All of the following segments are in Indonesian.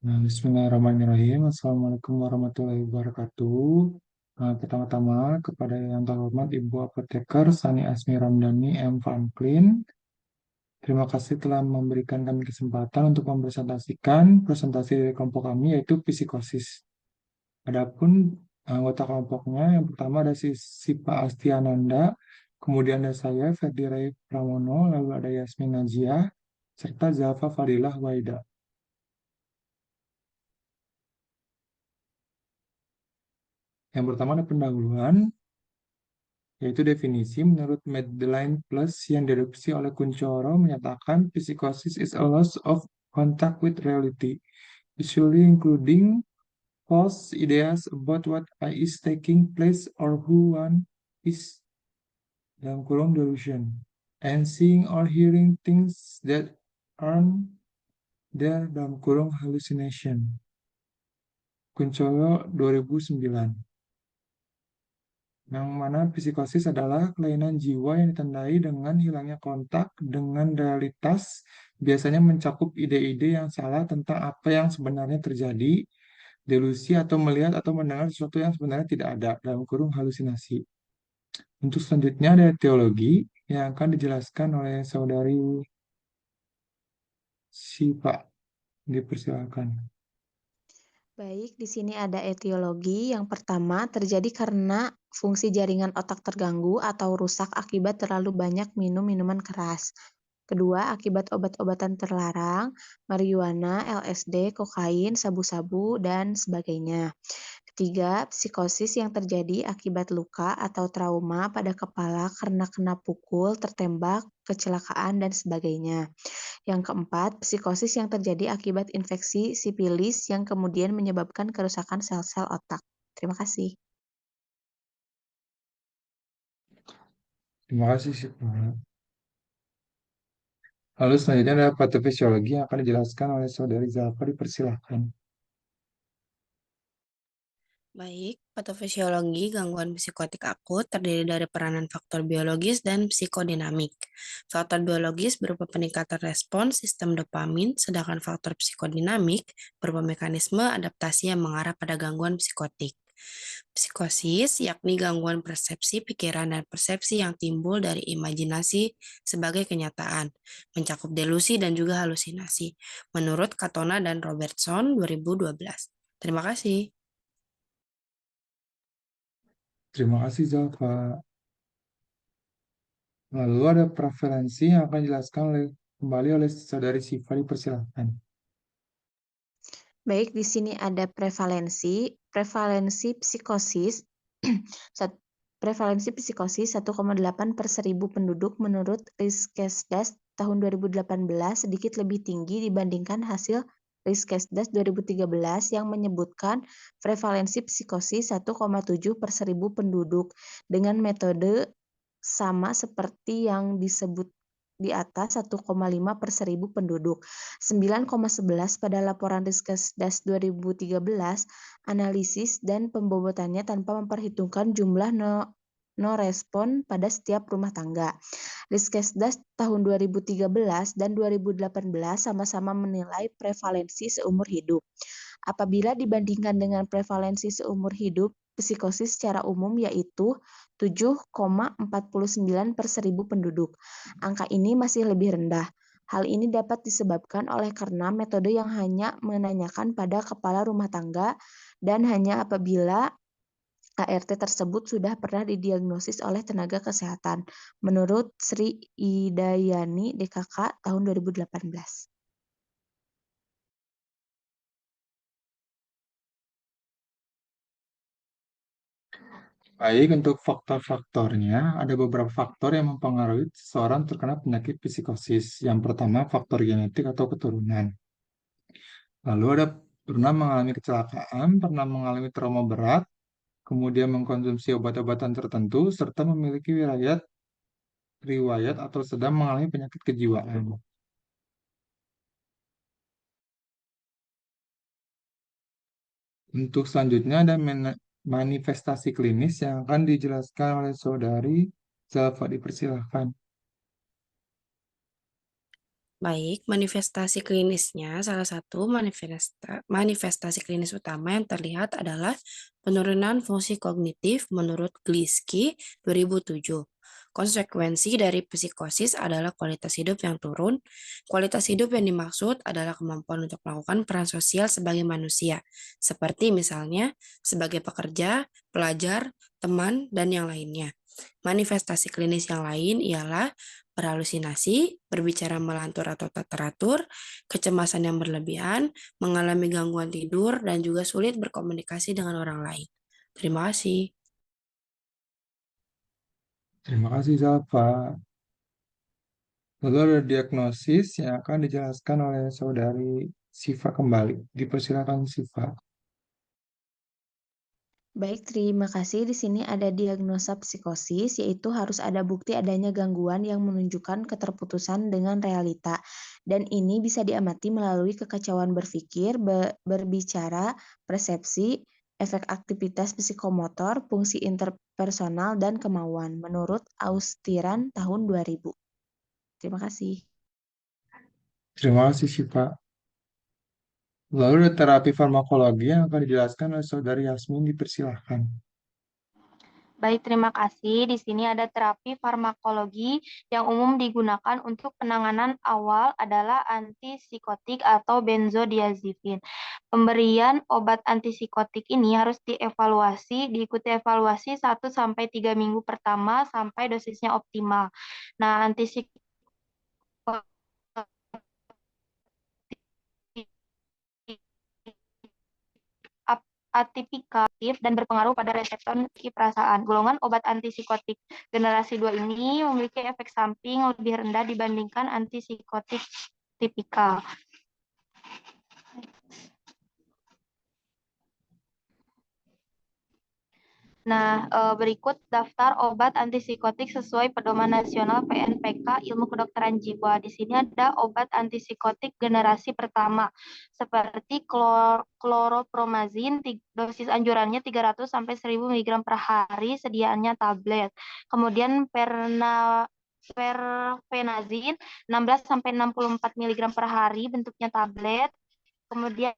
Nah, Bismillahirrahmanirrahim. Assalamualaikum warahmatullahi wabarakatuh. Pertama-tama kepada yang terhormat Ibu Apoteker Sani Asmi Ramdhani M. Franklin. Terima kasih telah memberikan kami kesempatan untuk mempresentasikan presentasi dari kelompok kami yaitu psikosis. Adapun anggota kelompoknya yang pertama ada si Sipa Astiananda, kemudian ada saya Ferdi Rai Pramono, lalu ada Yasmin Najiah, serta Zalfa Fadilah Waida. Yang pertama ada pendahuluan, yaitu definisi menurut Madeline Plus yang diadopsi oleh Kuncoro menyatakan psikosis is a loss of contact with reality, usually including false ideas about what is taking place or who one is dalam kurung delusion, and seeing or hearing things that aren't there dalam kurung hallucination. Kuncoro 2009. Yang mana psikosis adalah kelainan jiwa yang ditandai dengan hilangnya kontak dengan realitas, biasanya mencakup ide-ide yang salah tentang apa yang sebenarnya terjadi, delusi atau melihat atau mendengar sesuatu yang sebenarnya tidak ada, dalam kurung halusinasi. Untuk selanjutnya ada teologi yang akan dijelaskan oleh saudari Sipa. Dipersilakan. Baik, di sini ada etiologi. Yang pertama, terjadi karena fungsi jaringan otak terganggu atau rusak akibat terlalu banyak minum minuman keras. Kedua, akibat obat-obatan terlarang, marijuana, LSD, kokain, sabu-sabu, dan sebagainya. Ketiga, psikosis yang terjadi akibat luka atau trauma pada kepala karena kena pukul, tertembak, kecelakaan, dan sebagainya. Yang keempat, psikosis yang terjadi akibat infeksi sipilis yang kemudian menyebabkan kerusakan sel-sel otak. Terima kasih. Terima kasih Sipa. Lalu selanjutnya ada patofisiologi yang akan dijelaskan oleh saudari Zalfa. Dipersilakan. Baik, patofisiologi gangguan psikotik akut terdiri dari peranan faktor biologis dan psikodinamik. Faktor biologis berupa peningkatan respons sistem dopamin, sedangkan faktor psikodinamik berupa mekanisme adaptasi yang mengarah pada gangguan psikotik. Psikosis yakni gangguan persepsi pikiran dan persepsi yang timbul dari imajinasi sebagai kenyataan, mencakup delusi dan juga halusinasi, menurut Katona dan Robertson 2012. Terima kasih. Terima kasih Zalfa. Lalu ada preferensi yang akan dijelaskan kembali oleh saudari Siva. Dipersilakan. Baik, di sini ada prevalensi. Prevalensi psikosis prevalensi psikosis 1,8 per 1000 penduduk menurut Riskesdas tahun 2018 sedikit lebih tinggi dibandingkan hasil Riskesdas 2013 yang menyebutkan prevalensi psikosis 1,7 per 1000 penduduk dengan metode sama seperti yang disebut di atas 1,5 per 1000 penduduk. 9,11 pada laporan Riskesdas 2013, analisis dan pembobotannya tanpa memperhitungkan jumlah no respon pada setiap rumah tangga. Riskesdas tahun 2013 dan 2018 sama-sama menilai prevalensi seumur hidup. Apabila dibandingkan dengan prevalensi seumur hidup, psikosis secara umum yaitu 7,49 per 1000 penduduk. Angka ini masih lebih rendah. Hal ini dapat disebabkan oleh karena metode yang hanya menanyakan pada kepala rumah tangga dan hanya apabila ART tersebut sudah pernah didiagnosis oleh tenaga kesehatan, menurut Sri Idayani DKK tahun 2018. Baik, untuk faktor-faktornya, ada beberapa faktor yang mempengaruhi seseorang terkena penyakit psikosis. Yang pertama, faktor genetik atau keturunan. Lalu ada pernah mengalami kecelakaan, pernah mengalami trauma berat, kemudian mengkonsumsi obat-obatan tertentu, serta memiliki riwayat atau sedang mengalami penyakit kejiwaan. Untuk selanjutnya ada manifestasi klinis yang akan dijelaskan oleh saudari Zalfa. Dipersilahkan. Baik, manifestasi klinisnya, salah satu manifestasi klinis utama yang terlihat adalah penurunan fungsi kognitif menurut Gliski 2007. Konsekuensi dari psikosis adalah kualitas hidup yang turun. Kualitas hidup yang dimaksud adalah kemampuan untuk melakukan peran sosial sebagai manusia, seperti misalnya sebagai pekerja, pelajar, teman, dan yang lainnya. Manifestasi klinis yang lain ialah berhalusinasi, berbicara melantur atau tak teratur, kecemasan yang berlebihan, mengalami gangguan tidur, dan juga sulit berkomunikasi dengan orang lain. Terima kasih. Terima kasih, Zalfa. Lalu ada diagnosis yang akan dijelaskan oleh saudari Siva kembali. Dipersilakan Siva. Baik, terima kasih. Di sini ada diagnosa psikosis, yaitu harus ada bukti adanya gangguan yang menunjukkan keterputusan dengan realita. Dan ini bisa diamati melalui kekacauan berpikir, berbicara, persepsi, efek aktivitas psikomotor, fungsi interpersonal, dan kemauan, menurut Austiran tahun 2000. Terima kasih. Terima kasih, Siva. Lalu ada terapi farmakologi yang akan dijelaskan oleh saudari Yasmin. Dipersilahkan. Baik, terima kasih. Di sini ada terapi farmakologi yang umum digunakan untuk penanganan awal adalah antipsikotik atau benzodiazepin. Pemberian obat antipsikotik ini harus diikuti evaluasi 1 sampai 3 minggu pertama sampai dosisnya optimal. Nah, antipsikotik atipikatif dan berpengaruh pada reseptor perasaan. Golongan obat antipsikotik generasi 2 ini memiliki efek samping lebih rendah dibandingkan antipsikotik tipikal. Nah, berikut daftar obat antipsikotik sesuai Pedoman Nasional PNPK Ilmu Kedokteran Jiwa. Di sini ada obat antipsikotik generasi pertama, seperti kloropromazin, dosis anjurannya 300 sampai 1000 mg per hari, sediaannya tablet. Kemudian perfenazin 16 sampai 64 mg per hari, bentuknya tablet. Kemudian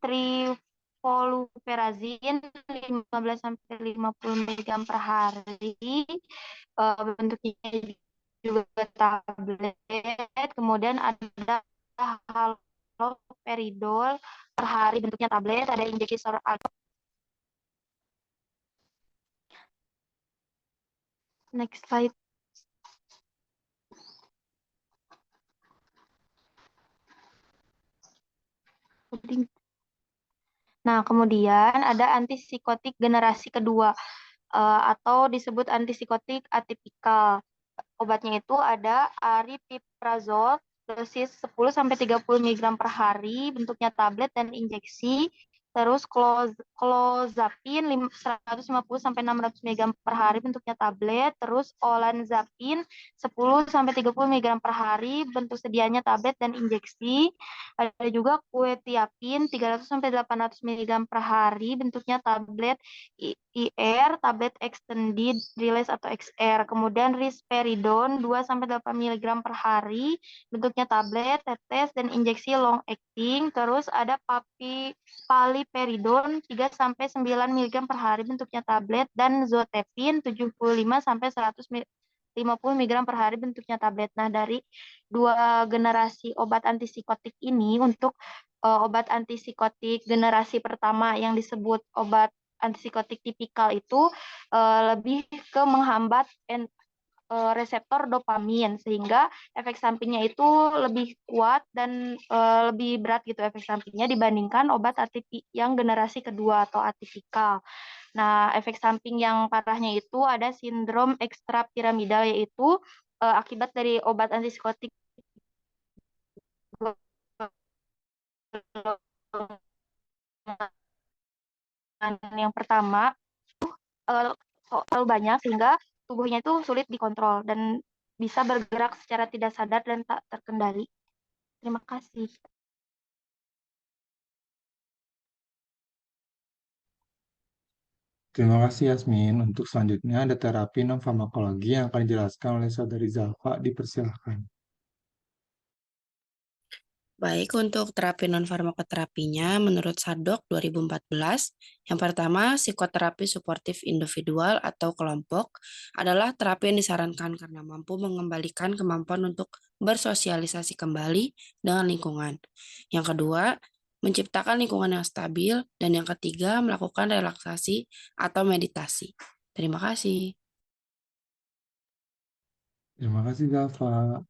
trifoluperazin 15 sampai 50 mg per hari, bentuknya juga tablet. Kemudian ada haloperidol per hari, bentuknya tablet. Ada injeksi surat next slide. Nah, kemudian ada antipsikotik generasi kedua atau disebut antipsikotik atipikal. Obatnya itu ada aripiprazol dosis 10 sampai 30 mg per hari, bentuknya tablet dan injeksi. Terus clozapin 150 sampai 600 mg per hari, bentuknya tablet. Terus olanzapin 10 sampai 30 mg per hari, bentuk sedianya tablet dan injeksi. Ada juga quetiapin 300 sampai 800 mg per hari, bentuknya tablet IR, tablet extended release atau XR. Kemudian risperidon 2 sampai 8 mg per hari, bentuknya tablet, tetes dan injeksi long acting. Terus ada paliperidon 3 sampai 9 mg per hari, bentuknya tablet, dan zotepin 75 sampai 150 mg per hari, bentuknya tablet. Nah, dari dua generasi obat antipsikotik ini, untuk obat antipsikotik generasi pertama yang disebut obat antipsikotik tipikal itu lebih ke menghambat reseptor dopamin, sehingga efek sampingnya itu lebih kuat dan lebih berat gitu efek sampingnya dibandingkan obat yang generasi kedua atau atipikal. Nah, efek samping yang parahnya itu ada sindrom ekstrapiramidal, yaitu akibat dari obat antipsikotik yang pertama terlalu banyak sehingga tubuhnya itu sulit dikontrol dan bisa bergerak secara tidak sadar dan tak terkendali. Terima kasih. Terima kasih Yasmin. Untuk selanjutnya ada terapi non farmakologi yang akan dijelaskan oleh saudari Zalfa. Dipersilahkan. Baik, untuk terapi non-farmakoterapinya, menurut Sadok 2014, yang pertama, psikoterapi suportif individual atau kelompok adalah terapi yang disarankan karena mampu mengembalikan kemampuan untuk bersosialisasi kembali dengan lingkungan. Yang kedua, menciptakan lingkungan yang stabil. Dan yang ketiga, melakukan relaksasi atau meditasi. Terima kasih. Terima kasih, Gafa.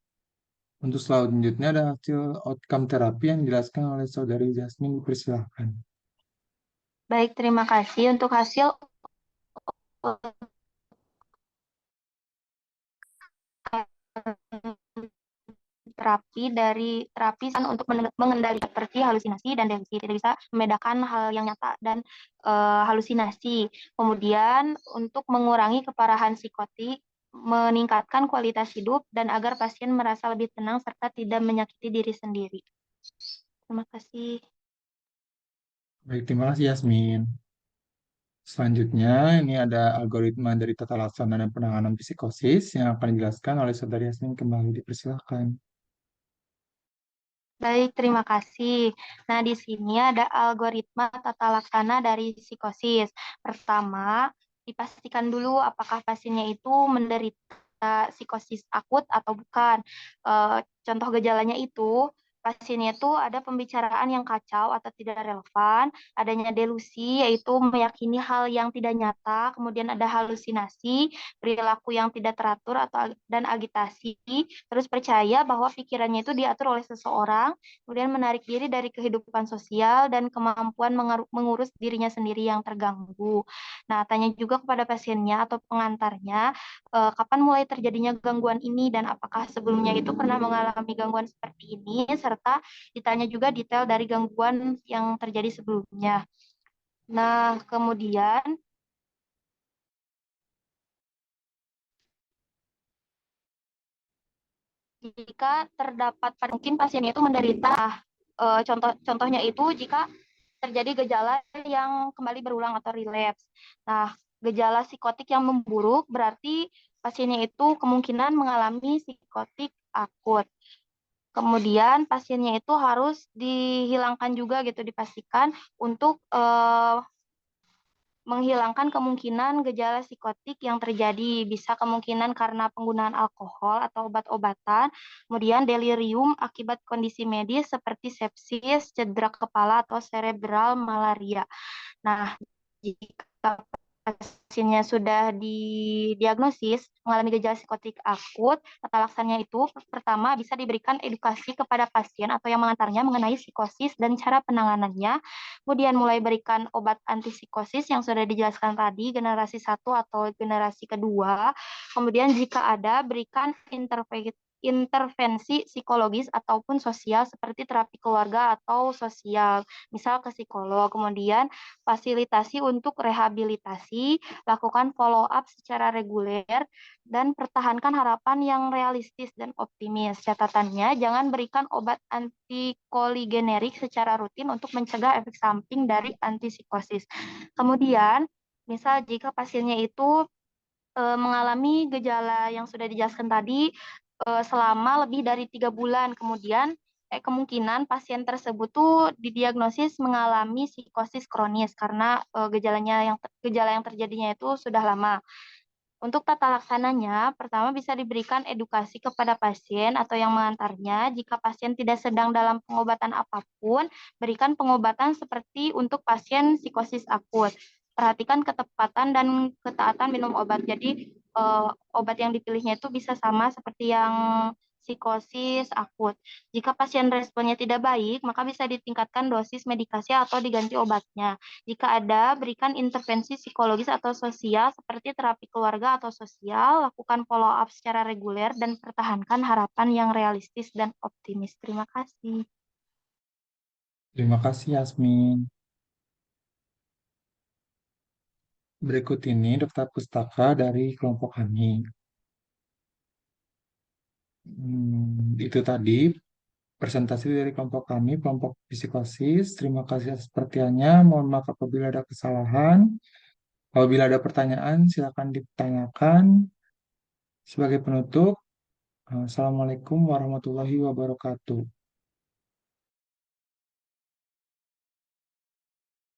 Untuk selanjutnya ada hasil outcome terapi yang dijelaskan oleh Saudari Jasmine, dipersilahkan. Baik, terima kasih untuk hasil terapi untuk mengendalikan seperti halusinasi dan delusi. Tidak bisa membedakan hal yang nyata dan halusinasi. Kemudian untuk mengurangi keparahan psikotik, meningkatkan kualitas hidup, dan agar pasien merasa lebih tenang serta tidak menyakiti diri sendiri. Terima kasih. Baik, terima kasih Yasmin. Selanjutnya, ini ada algoritma dari tata laksana dan penanganan psikosis yang akan dijelaskan oleh Saudari Yasmin, kembali dipersilahkan. Baik, terima kasih. Nah, di sini ada algoritma tata laksana dari psikosis. Pertama, dipastikan dulu apakah pasiennya itu menderita psikosis akut atau bukan. Contoh gejalanya itu, pasiennya itu ada pembicaraan yang kacau atau tidak relevan, adanya delusi, yaitu meyakini hal yang tidak nyata, kemudian ada halusinasi, perilaku yang tidak teratur dan agitasi, terus percaya bahwa pikirannya itu diatur oleh seseorang, kemudian menarik diri dari kehidupan sosial dan kemampuan mengurus dirinya sendiri yang terganggu. Nah, tanya juga kepada pasiennya atau pengantarnya, kapan mulai terjadinya gangguan ini dan apakah sebelumnya itu pernah mengalami gangguan seperti ini, serta ditanya juga detail dari gangguan yang terjadi sebelumnya. Nah, kemudian jika terdapat mungkin pasiennya itu menderita contohnya itu jika terjadi gejala yang kembali berulang atau relapse. Nah, gejala psikotik yang memburuk berarti pasiennya itu kemungkinan mengalami psikotik akut. Kemudian pasiennya itu harus dihilangkan juga gitu, dipastikan untuk menghilangkan kemungkinan gejala psikotik yang terjadi. Bisa kemungkinan karena penggunaan alkohol atau obat-obatan, kemudian delirium akibat kondisi medis seperti sepsis, cedera kepala, atau cerebral malaria. Nah, jika pasiennya sudah didiagnosis mengalami gejala psikotik akut, tata laksananya itu pertama bisa diberikan edukasi kepada pasien atau yang mengantarnya mengenai psikosis dan cara penanganannya. Kemudian mulai berikan obat antipsikosis yang sudah dijelaskan tadi, generasi 1 atau generasi kedua. Kemudian jika ada, berikan intervensi psikologis ataupun sosial seperti terapi keluarga atau sosial, misal ke psikolog. Kemudian fasilitasi untuk rehabilitasi, lakukan follow up secara reguler, dan pertahankan harapan yang realistis dan optimis. Catatannya, jangan berikan obat antikoligenerik secara rutin untuk mencegah efek samping dari antipsikosis. Kemudian, misal jika pasiennya itu mengalami gejala yang sudah dijelaskan tadi selama lebih dari 3 bulan, kemudian kemungkinan pasien tersebut tuh didiagnosis mengalami psikosis kronis karena gejala yang terjadinya itu sudah lama. Untuk tata laksananya, pertama bisa diberikan edukasi kepada pasien atau yang mengantarnya. Jika pasien tidak sedang dalam pengobatan apapun, berikan pengobatan seperti untuk pasien psikosis akut. Perhatikan ketepatan dan ketaatan minum obat. Jadi, obat yang dipilihnya itu bisa sama seperti yang psikosis akut. Jika pasien responnya tidak baik, maka bisa ditingkatkan dosis medikasi atau diganti obatnya. Jika ada, berikan intervensi psikologis atau sosial seperti terapi keluarga atau sosial, lakukan follow up secara reguler, dan pertahankan harapan yang realistis dan optimis. Terima kasih. Terima kasih Yasmin. Berikut ini daftar pustaka dari kelompok kami. Itu tadi presentasi dari kelompok kami, kelompok psikosis. Terima kasih atas perhatiannya. Mohon maaf apabila ada kesalahan. Apabila ada pertanyaan, silakan ditanyakan. Sebagai penutup, Assalamualaikum warahmatullahi wabarakatuh.